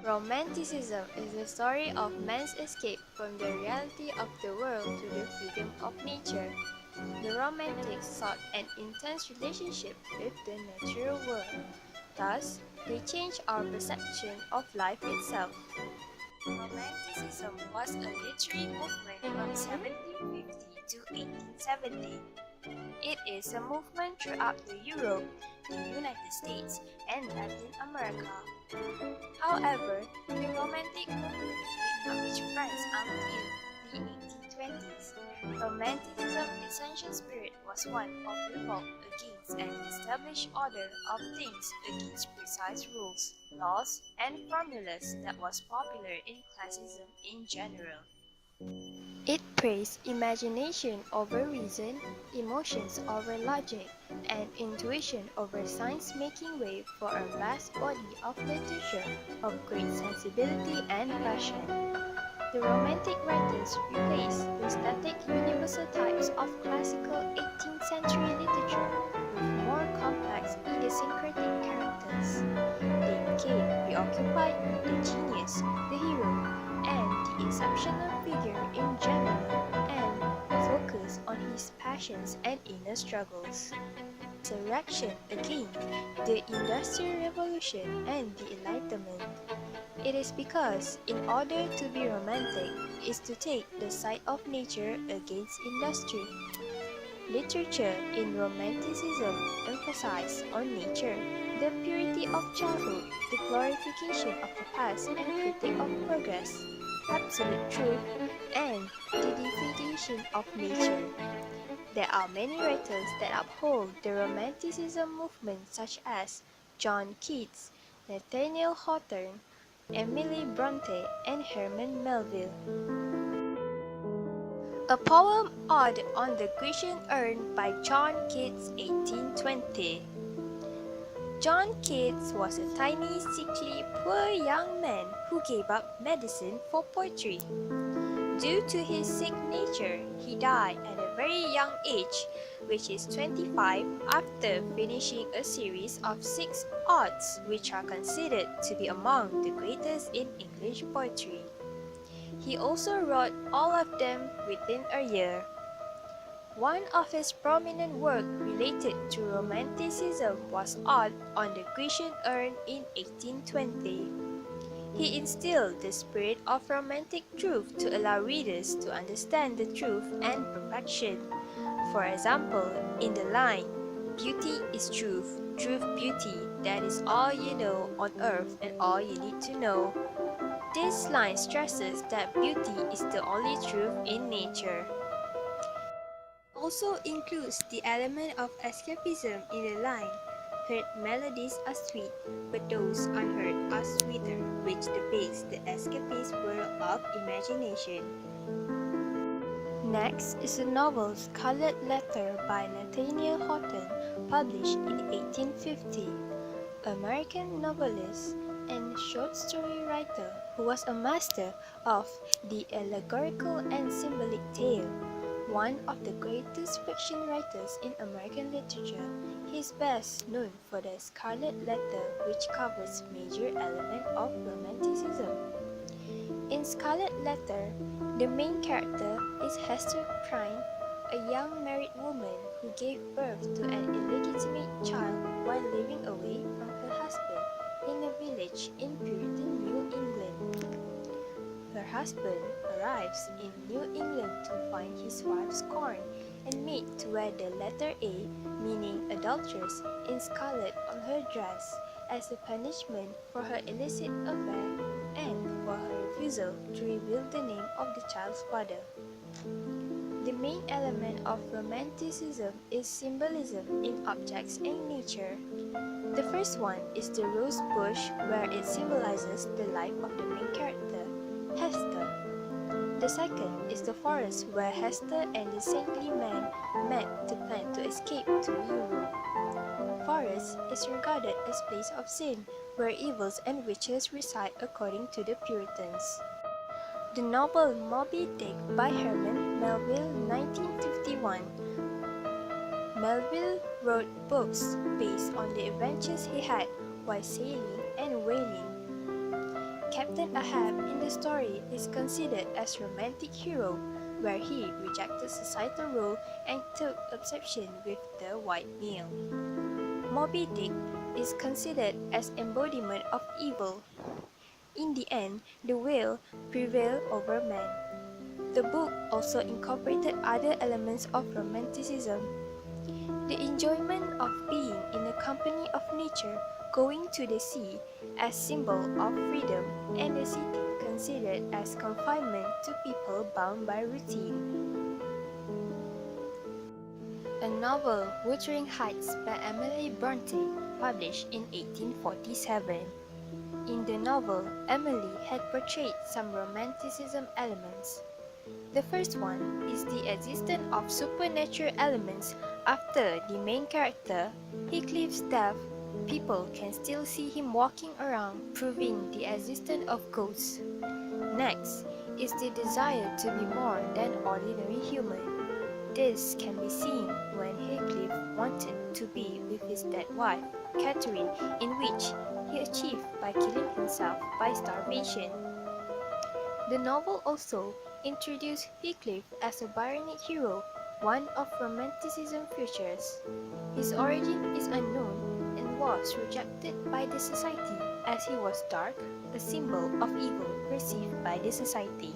Romanticism is the story of man's escape from the reality of the world to the freedom of nature. The Romantics sought an intense relationship with the natural world. Thus, they changed our perception of life itself. Romanticism was a literary movement from 1750 to 1870. It is a movement throughout Europe, the United States, and Latin America. However, the Romantic movement did not reach France until the 1820s. Romanticism's essential spirit was one of revolt against an established order of things, against precise rules, laws, and formulas that was popular in classicism in general. It praised imagination over reason, emotions over logic, and intuition over science, making way for a vast body of literature of great sensibility and passion. The Romantic writers replaced the static universal types of classical 18th century literature with more complex idiosyncratic characters. They became preoccupied with the genius, the hero, and the exceptional figure in general, and focused on his passions and inner struggles. As a reaction against the Industrial Revolution and the Enlightenment, it is because, in order to be romantic, is to take the side of nature against industry. Literature in Romanticism emphasized on nature, the purity of childhood, the glorification of the past and critique of progress, absolute truth, and the deification of nature. There are many writers that uphold the Romanticism movement such as John Keats, Nathaniel Hawthorne, Emily Bronte, and Herman Melville. A poem Ode on the Grecian Urn by John Keats, 1820. John Keats was a tiny, sickly, poor young man who gave up medicine for poetry. Due to his sick nature, he died at a very young age, which is 25, after finishing a series of 6 odes, which are considered to be among the greatest in English poetry. He also wrote all of them within a year. One of his prominent works related to Romanticism was Ode on the Grecian Urn in 1820. He instilled the spirit of romantic truth to allow readers to understand the truth and perfection. For example, in the line, "Beauty is truth, truth beauty, that is all you know on earth and all you need to know." This line stresses that beauty is the only truth in nature. It also includes the element of escapism in the line, "Heard melodies are sweet, but those unheard are sweeter," which depicts the escapist world of imagination. Next is the novel Scarlet Letter by Nathaniel Hawthorne, published in 1850. American novelist and short story writer who was a master of the allegorical and symbolic tale. One of the greatest fiction writers in American literature, he is best known for the Scarlet Letter, which covers major elements of Romanticism. In Scarlet Letter, the main character is Hester Prynne, a young married woman who gave birth to an illegitimate child while living away from her husband in a village in Puritan New England. Her husband arrives in New England to find his wife scorned and made to wear the letter A, meaning adulteress, in scarlet on her dress as a punishment for her illicit affair and for her refusal to reveal the name of the child's father. The main element of Romanticism is symbolism in objects and nature. The first one is the rose bush, where it symbolizes the life of the main character, Hester. The second is the forest, where Hester and the saintly man met to plan to escape to Europe. Forest is regarded as place of sin, where evils and witches reside according to the Puritans. The novel Moby Dick by Herman Melville, 1951. Melville wrote books based on the adventures he had while sailing and whaling. Captain Ahab in the story is considered as romantic hero, where he rejected societal rule and took obsession with the white male. Moby Dick is considered as embodiment of evil. In the end, the whale prevailed over man. The book also incorporated other elements of Romanticism. The enjoyment of being in the company of nature, going to the sea as symbol of freedom, and the city considered as confinement to people bound by routine. A novel, Wuthering Heights by Emily Bronte, published in 1847. In the novel, Emily had portrayed some Romanticism elements. The first one is the existence of supernatural elements. After the main character, Heathcliff's death, people can still see him walking around, proving the existence of ghosts. Next is the desire to be more than ordinary human. This can be seen when Heathcliff wanted to be with his dead wife, Catherine, in which he achieved by killing himself by starvation. The novel also introduced Heathcliff as a Byronic hero, one of Romanticism features. His origin is unknown and was rejected by the society as he was dark, a symbol of evil perceived by the society.